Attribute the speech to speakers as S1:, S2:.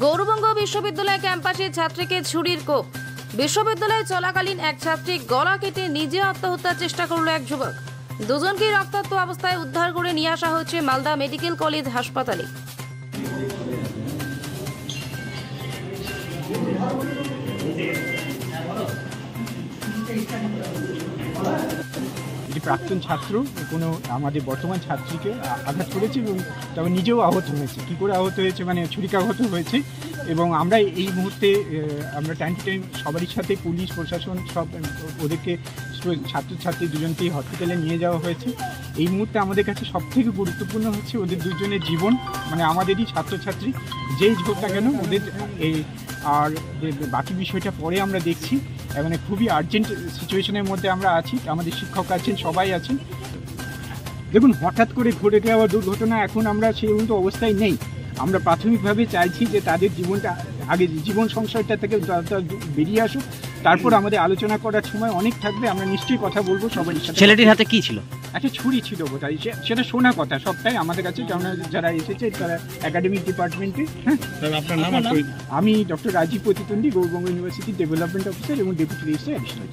S1: গৌরবঙ্গ বিশ্ববিদ্যালয় ক্যাম্পাসে ছাত্রীকে ছুরির কোপ। বিশ্ববিদ্যালয়ে চলাকালীন এক ছাত্রী গলা কেটে নিজে আত্মহত্যার চেষ্টা করল এক যুবক। দুজনকে রক্তাক্ত অবস্থায় উদ্ধার করে নিয়ে আসা হয়েছে মালদা মেডিকেল কলেজ হাসপাতালে।
S2: প্রাক্তন ছাত্র কোনো আমাদের বর্তমান ছাত্রীকে আঘাত করেছে এবং তবে নিজেও আহত হয়েছে। কী করে আহত হয়েছে মানে ছুরিকাঘাত হয়েছে। এবং আমরা এই মুহূর্তে আমরা টাইম টু টাইম সবারই সাথে পুলিশ প্রশাসন সব ওদেরকে ছাত্রছাত্রী দুজনকেই হসপিটালে নিয়ে যাওয়া হয়েছে। এই মুহূর্তে আমাদের কাছে সবথেকে গুরুত্বপূর্ণ হচ্ছে ওদের দুজনের জীবন, মানে আমাদেরই ছাত্রছাত্রী যেই হোক না কেন ওদের এই, আর বাকি বিষয়টা পরে আমরা দেখছি। মানে খুবই আর্জেন্ট সিচুয়েশনের মধ্যে আমরা আছি, আমাদের শিক্ষক আছেন, সবাই আছেন। দেখুন, হঠাৎ করে ঘটে যাওয়া দুর্ঘটনা এখন আমরা সেই মতো অবস্থায় নেই। আমরা প্রাথমিকভাবে চাইছি যে তাদের জীবনটা আগে জীবন সংশয়টা থেকে বেরিয়ে আসুক, তারপর আমাদের আলোচনা করার সময় অনেক থাকবে, আমরা নিশ্চয়ই কথা বলবো সবারই সাথে।
S3: ছেলেটির হাতে কি ছিল?
S2: একটা ছুরি ছিল বোধহয়, সেটা শোনা কথা সবটাই আমাদের কাছে, যারা এসেছে তারা একাডেমিক ডিপার্টমেন্টে। হ্যাঁ, আপনার নাম? আমি doctor Rajib Pratitandi, Gourbanga university development officer এবং ডেপুটি রেজিস্ট্রার অ্যাডিশনাল।